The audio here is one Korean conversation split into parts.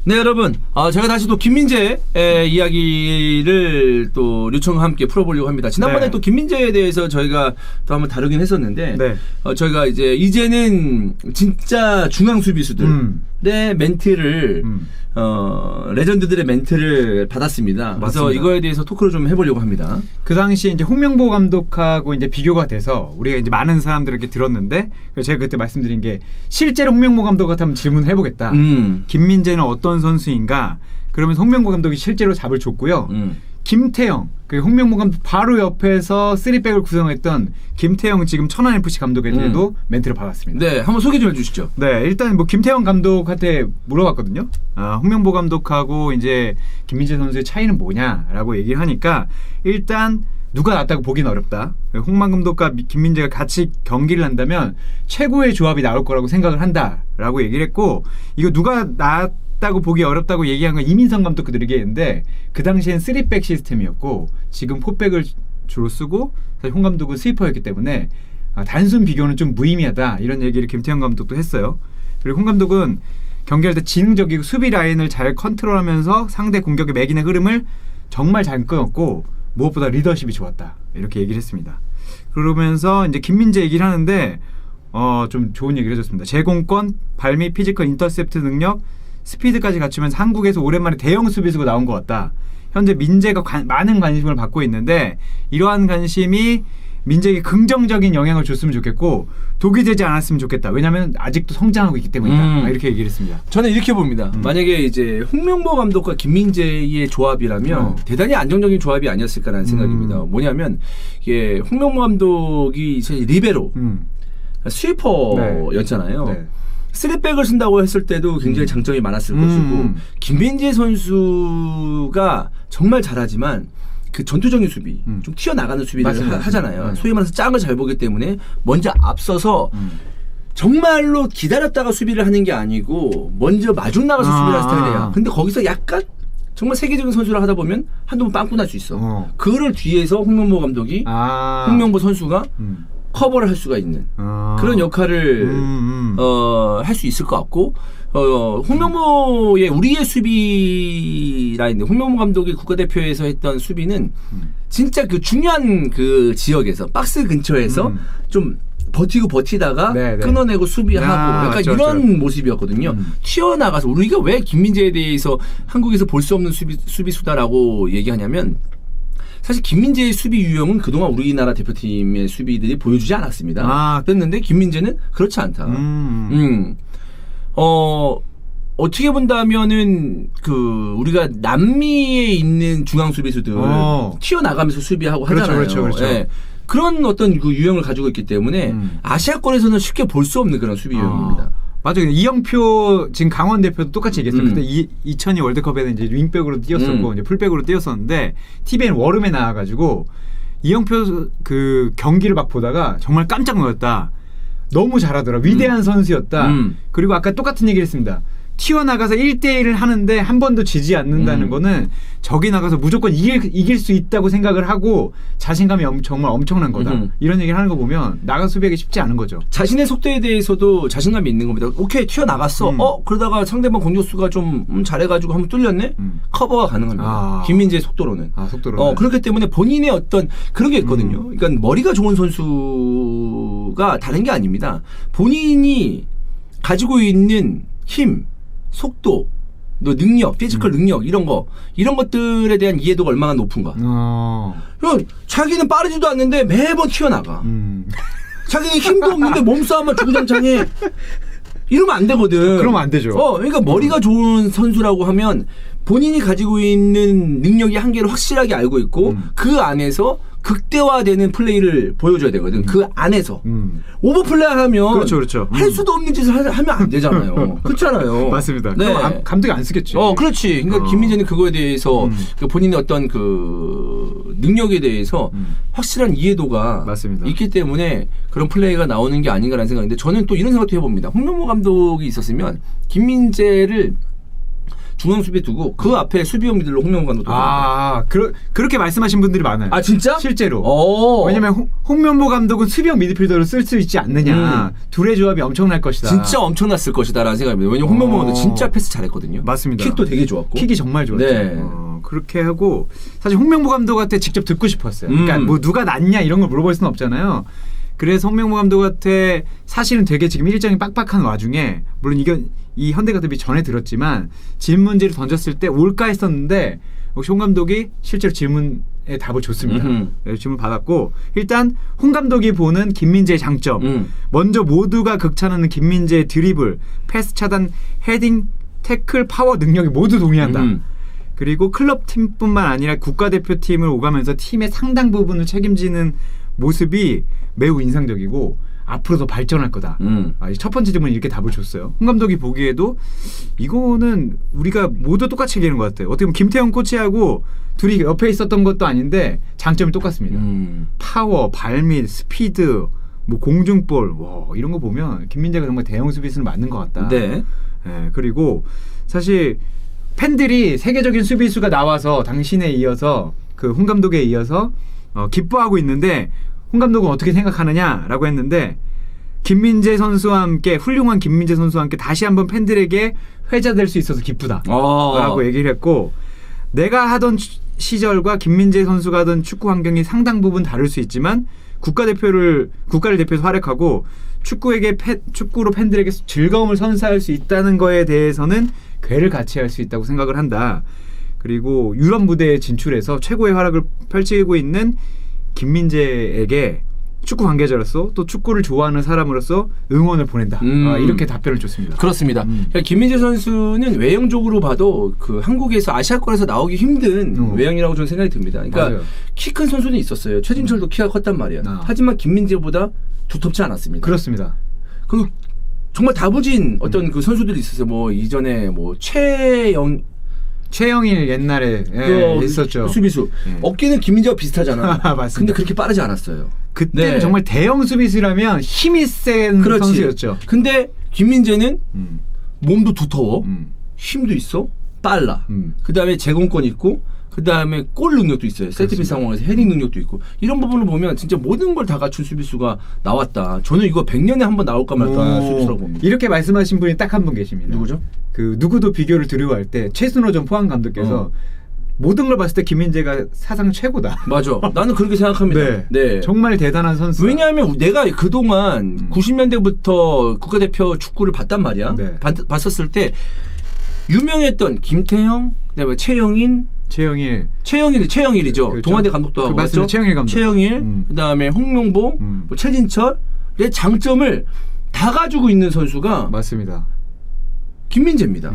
네, 여러분, 제가 다시 또 김민재의 이야기를 또 류청과 함께 풀어보려고 합니다. 지난번에 네. 또 김민재에 대해서 저희가 또 한번 다루긴 했었는데, 네. 저희가 이제는 진짜 중앙 수비수들의 멘트를, 레전드들의 멘트를 받았습니다. 그래서 맞습니다. 이거에 대해서 토크를 좀 해보려고 합니다. 그 당시에 이제 홍명보 감독하고 이제 비교가 돼서 우리가 이제 많은 사람들에게 들었는데, 그래서 제가 그때 말씀드린 게 실제로 홍명보 감독 같으면 질문을 해보겠다. 김민재는 어떤 선수인가? 그러면서 홍명보 감독이 실제로 답을 줬고요. 김태형, 그 홍명보 감독 바로 옆에서 3백을 구성했던 김태형 지금 천안FC 감독에게도 멘트를 받았습니다. 네, 한번 소개 좀 해주시죠. 네, 일단 뭐 김태형 감독한테 물어봤거든요. 홍명보 감독하고 이제 김민재 선수의 차이는 뭐냐라고 얘기를 하니까 일단 누가 낫다고 보기는 어렵다. 홍만 감독과 김민재가 같이 경기를 한다면 최고의 조합이 나올 거라고 생각을 한다라고 얘기를 했고, 이거 누가 낫다고 보기 어렵다고 얘기한 건 이민성 감독 그들 얘기했는데, 그 당시엔 3백 시스템이었고 지금 4백을 주로 쓰고 사실 홍 감독은 스위퍼였기 때문에 단순 비교는 좀 무의미하다, 이런 얘기를 김태형 감독도 했어요. 그리고 홍 감독은 경기할 때 지능적이고 수비 라인을 잘 컨트롤하면서 상대 공격의 맥이나 흐름을 정말 잘 끊었고 무엇보다 리더십이 좋았다, 이렇게 얘기를 했습니다. 그러면서 이제 김민재 얘기를 하는데 좀 좋은 얘기를 해줬습니다. 제공권, 발밑, 피지컬, 인터셉트 능력, 스피드까지 갖추면서 한국에서 오랜만에 대형 수비수가 나온 것 같다. 현재 민재가 많은 관심을 받고 있는데 이러한 관심이 민재에게 긍정적인 영향을 줬으면 좋겠고 독이 되지 않았으면 좋겠다. 왜냐하면 아직도 성장하고 있기 때문이다. 이렇게 얘기를 했습니다. 저는 이렇게 봅니다. 만약에 이제 홍명보 감독과 김민재의 조합이라면 대단히 안정적인 조합이 아니었을까라는 생각입니다. 뭐냐면 이게 홍명보 감독이 리베로 스위퍼였잖아요. 네. 3백을 쓴다고 했을 때도 굉장히 장점이 많았을 것이고, 김민재 선수가 정말 잘하지만 그 전투적인 수비, 좀 튀어나가는 수비를 하잖아요. 네. 소위 말해서 짱을 잘 보기 때문에 먼저 앞서서 정말로 기다렸다가 수비를 하는 게 아니고 먼저 마중 나가서 수비를 하는 스타일이에요. 근데 거기서 약간 정말 세계적인 선수를 하다 보면 한두 번 빵꾸 날 수 있어. 그거를 뒤에서 홍명보 감독이 홍명보 선수가 커버를 할 수가 있는 그런 역할을 할 수 있을 것 같고, 홍명보의 우리의 수비 라인, 홍명보 감독이 국가대표에서 했던 수비는 진짜 그 중요한 그 지역에서 박스 근처에서 좀 버티고 버티다가 끊어내고 수비하고 약간 이런 모습이었거든요. 튀어나가서 우리가 왜 김민재에 대해서 한국에서 볼 수 없는 수비수다라고 얘기하냐면, 사실 김민재의 수비 유형은 그동안 우리나라 대표팀의 수비들이 보여주지 않았습니다. 그랬는데 김민재는 그렇지 않다. 어떻게 본다면은 그 우리가 남미에 있는 중앙 수비수들 튀어나가면서 수비하고 하잖아요. 그렇죠. 네. 그런 어떤 그 유형을 가지고 있기 때문에 아시아권에서는 쉽게 볼 수 없는 그런 수비 유형입니다. 맞아요. 이영표 지금 강원 대표도 똑같이 얘기했어요. 그때 2002 월드컵에는 이제 윙백으로 뛰었었고 이제 풀백으로 뛰었었는데 TVN 워름에 나와가지고 이영표 그 경기를 막 보다가 정말 깜짝 놀랐다. 너무 잘하더라. 위대한 선수였다. 그리고 아까 똑같은 얘기를 했습니다. 튀어나가서 1대1을 하는데 한 번도 지지 않는다는 거는 적이 나가서 무조건 이길 수 있다고 생각을 하고 자신감이 정말 엄청난 거다. 이런 얘기를 하는 거 보면 나가 수비하기 쉽지 않은 거죠. 자신의 속도에 대해서도 자신감이 있는 겁니다. 오케이, 튀어나갔어. 그러다가 상대방 공격수가 좀 잘해가지고 한번 뚫렸네? 커버가 가능합니다. 김민재의 속도로는. 속도로는. 그렇기 때문에 본인의 어떤 그런 게 있거든요. 그러니까 머리가 좋은 선수가 다른 게 아닙니다. 본인이 가지고 있는 힘, 속도, 능력, 피지컬 능력 이런 것들에 대한 이해도가 얼마나 높은가. 자기는 빠르지도 않는데 매번 튀어나가. 자기는 힘도 없는데 몸싸움만 주구장창해. 이러면 안 되거든. 그러면 안 되죠. 그러니까 머리가 좋은 선수라고 하면 본인이 가지고 있는 능력의 한계를 확실하게 알고 있고 그 안에서 극대화되는 플레이를 보여줘야 되거든. 그 안에서 오버플레이하면 그렇죠. 할 수도 없는 짓을 하면 안 되잖아요. 그렇잖아요. 맞습니다. 네. 그럼 감독이 안 쓰겠지. 그렇지. 그러니까 김민재는 그거에 대해서 그 본인의 어떤 그 능력에 대해서 확실한 이해도가 맞습니다. 있기 때문에 그런 플레이가 나오는 게 아닌가라는 생각인데, 저는 또 이런 생각도 해봅니다. 홍명보 감독이 있었으면 김민재를 중앙 수비 두고 그 앞에 수비형들로 홍명보 감독도. 그렇게 말씀하신 분들이 많아요. 아 진짜? 실제로. 오. 왜냐면 홍명보 감독은 수비형 미드필더로 쓸 수 있지 않느냐. 둘의 조합이 엄청날 것이다. 진짜 엄청났을 것이다라는 생각입니다. 왜냐면 홍명보 감독 진짜 패스 잘했거든요. 맞습니다. 킥도 되게 좋았고. 킥이 정말 좋았죠. 네. 그렇게 하고 사실 홍명보 감독한테 직접 듣고 싶었어요. 그러니까 뭐 누가 낫냐 이런 걸 물어볼 수는 없잖아요. 그래서 홍명보 감독한테 사실은 되게 지금 일정이 빡빡한 와중에 물론 이건 이 현대가der비 전에 들었지만 질문지를 던졌을 때 올까 했었는데 역시 홍 감독이 실제로 질문에 답을 줬습니다. 네, 질문 받았고 일단 홍 감독이 보는 김민재의 장점 먼저 모두가 극찬하는 김민재의 드리블, 패스 차단, 헤딩, 태클, 파워 능력이 모두 동의한다. 그리고 클럽 팀뿐만 아니라 국가대표팀을 오가면서 팀의 상당 부분을 책임지는 모습이 매우 인상적이고 앞으로 더 발전할 거다. 첫 번째 질문에 이렇게 답을 줬어요. 홍 감독이 보기에도 이거는 우리가 모두 똑같이 얘기하는 것 같아요. 어떻게 보면 김태형 코치하고 둘이 옆에 있었던 것도 아닌데 장점이 똑같습니다. 파워, 발밑, 스피드, 뭐 공중볼 이런 거 보면 김민재가 정말 대형 수비수는 맞는 것 같다. 네. 네, 그리고 사실 팬들이 세계적인 수비수가 나와서 당신에 이어서 그 홍 감독에 이어서 기뻐하고 있는데 홍 감독은 어떻게 생각하느냐라고 했는데 김민재 선수와 함께 훌륭한 김민재 선수와 함께 다시 한번 팬들에게 회자될 수 있어서 기쁘다라고 얘기를 했고 내가 하던 시절과 김민재 선수가 하던 축구 환경이 상당 부분 다를 수 있지만 국가를 대표해서 활약하고 축구로 팬들에게 즐거움을 선사할 수 있다는 거에 대해서는 괴를 같이 할 수 있다고 생각을 한다. 그리고 유럽 무대에 진출해서 최고의 활약을 펼치고 있는 김민재에게 축구 관계자로서 또 축구를 좋아하는 사람으로서 응원을 보낸다. 이렇게 답변을 줬습니다. 그렇습니다. 그러니까 김민재 선수는 외형적으로 봐도 그 한국에서 아시아권에서 나오기 힘든 외형이라고 저는 생각이 듭니다. 그러니까 키 큰 선수는 있었어요. 최진철도 키가 컸단 말이야. 하지만 김민재보다 두텁지 않았습니다. 그렇습니다. 그리고 정말 다부진 어떤 그 선수들이 있었어요. 뭐 이전에 뭐 최영일 옛날에 있었죠. 수비수. 어깨는 김민재와 비슷하잖아. 맞습니다. 근데 그렇게 빠르지 않았어요. 그때는 정말 대형 수비수라면 힘이 센 선수였죠. 근데 김민재는 몸도 두터워. 힘도 있어. 빨라. 그다음에 제공권 있고 그다음에 골 능력도 있어요. 세트피스 상황에서 헤딩 능력도 있고 이런 부분을 보면 진짜 모든 걸 다 갖춘 수비수가 나왔다. 저는 이거 100년에 한 번 나올까 말까 수비수라고 봅니다. 이렇게 말씀하신 분이 딱 한 분 계십니다. 누구죠? 그 누구도 비교를 드리고할 때 최순호 전 포항 감독께서 모든 걸 봤을 때 김민재가 사상 최고다. 맞아. 나는 그렇게 생각합니다. 네. 정말 대단한 선수. 왜냐하면 내가 그동안 90년대부터 국가대표 축구를 봤단 말이야. 봤었을 때 유명했던 김태형, 그다음에 최영일이죠. 그렇죠. 동아대 감독도 하고 맞죠? 최영일 감독. 그다음에 홍명보, 뭐 최진철의 장점을 다 가지고 있는 선수가 맞습니다. 김민재입니다.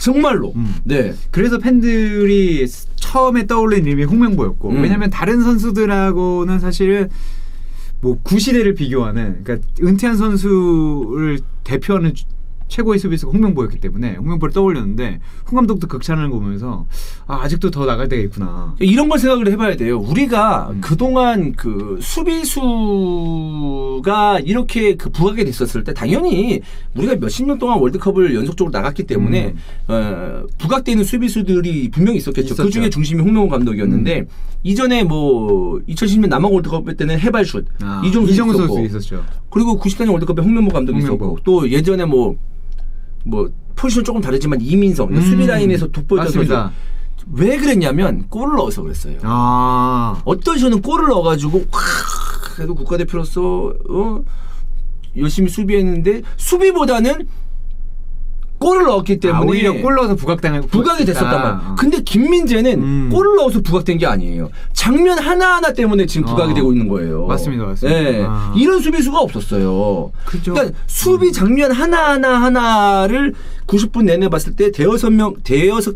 정말로. 네. 그래서 팬들이 처음에 떠올린 이름이 홍명보였고 왜냐하면 다른 선수들하고는 사실은 뭐 구시대를 비교하는 그러니까 은퇴한 선수를 대표하는 최고의 수비수가 홍명보였기 때문에 홍명보를 떠올렸는데 홍 감독도 극찬을 보면서 아직도 더 나갈 때가 있구나. 이런 걸 생각을 해봐야 돼요. 우리가 그동안 그 수비수가 이렇게 그 부각이 됐었을 때 당연히 우리가 몇십 년 동안 월드컵을 연속적으로 나갔기 때문에 부각되는 수비수들이 분명히 있었겠죠. 그 중에 중심이 홍명보 감독이었는데 이전에 뭐 2010년 남아공 월드컵 때는 해발슛 이정수 선수 있었죠. 그리고 94년 월드컵에 홍명보 감독이 있었고 또 예전에 뭐 포지션 조금 다르지만 이민성 수비 라인에서 돋보였던 선수. 왜 그랬냐면 골을 넣어서 그랬어요. 어떤 시즌은 골을 넣어가지고 그래도 국가대표로서 열심히 수비했는데 수비보다는 골을 넣었기 때문에 오히려 골 넣어서 부각이 됐었단 말이에요. 근데 김민재는 골을 넣어서 부각된 게 아니에요. 장면 하나하나 때문에 지금 부각이 되고 있는 거예요. 맞습니다. 네. 이런 수비수가 없었어요. 그렇죠. 그러니까 수비 장면 하나를 90분 내내 봤을 때 대여섯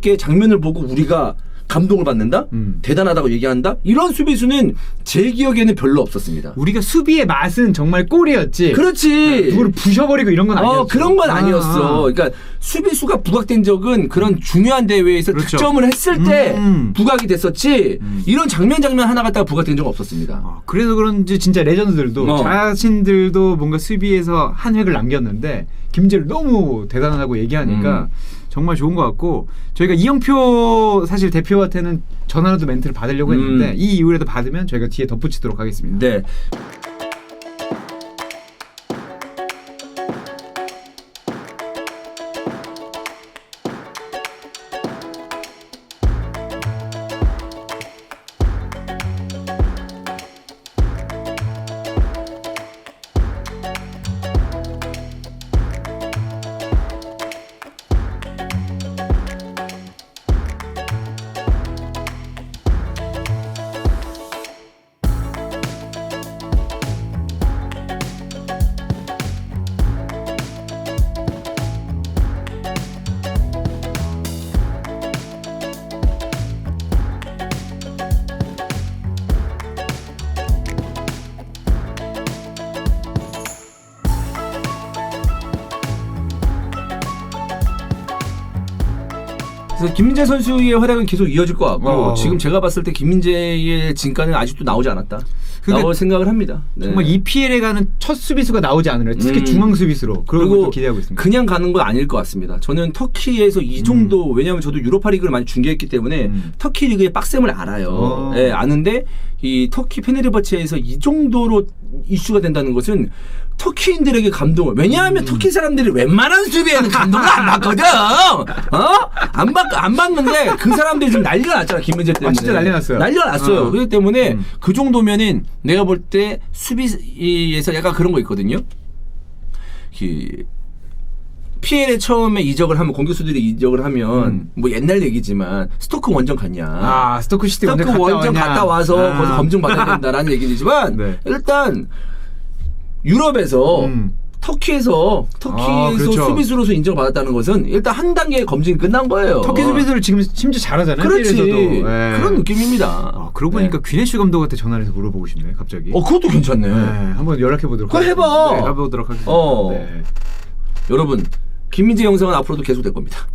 개의 장면을 보고 우리가 감동을 받는다? 대단하다고 얘기한다? 이런 수비수는 제 기억에는 별로 없었습니다. 우리가 수비의 맛은 정말 골이었지. 그렇지. 누구를 부셔버리고 이런 건 아니었어. 그런 건 아니었어. 그러니까 수비수가 부각된 적은 그런 중요한 대회에서 득점을 했을 때 부각이 됐었지 이런 장면 하나 갖다가 부각된 적은 없었습니다. 그래서 그런지 진짜 레전드들도 자신들도 뭔가 수비에서 한 획을 남겼는데 김재를 너무 대단하다고 얘기하니까 정말 좋은 것 같고 저희가 이영표 사실 대표한테는 전화라도 멘트를 받으려고 했는데 이 이후에도 받으면 저희가 뒤에 덧붙이도록 하겠습니다. 네. 그래서 김민재 선수의 활약은 계속 이어질 것 같고 지금 제가 봤을 때 김민재의 진가는 아직도 나오지 않았다. 라고 생각을 합니다. 네. 정말 EPL에 가는 첫 수비수가 나오지 않으려 특히 중앙 수비수로 그리고 기대하고 있습니다. 그냥 가는 건 아닐 것 같습니다. 저는 터키에서 이 정도 왜냐하면 저도 유로파 리그를 많이 중계했기 때문에 터키 리그의 빡셈을 알아요. 네, 아는데 이 터키 페네르바체에서 이 정도로 이슈가 된다는 것은 터키인들에게 감동을 왜냐하면 터키 사람들이 웬만한 수비에는 감동을 안 받거든. 안 받는데 그 사람들이 지금 난리가 났잖아 김민재 때문에. 진짜 난리 났어요. 난리가 났어요. 그렇기 때문에 그 정도면은 내가 볼 때 수비에서 약간 그런 거 있거든요. PL에 처음에 이적을 하면 공격수들이 이적을 하면 뭐 옛날 얘기지만 스토크 원정 갔냐? 스토크 시티 원정 갔다 와서 거기서 검증 받아야 된다라는 얘기지만 네. 일단 유럽에서 터키에서 그렇죠. 수비수로서 인정받았다는 것은 일단 한 단계 검증이 끝난 거예요. 터키 수비수를 지금 심지어 잘하잖아요. 그렇지. 네. 그런 느낌입니다. 그러고 보니까 귀네슈 감독한테 전화를 해서 물어보고 싶네 갑자기. 그것도 괜찮네. 한번 연락해 보도록 그거 하겠습니다. 해봐. 네, 해보도록 하겠습니다. 네. 여러분 김민재 영상은 앞으로도 계속될 겁니다.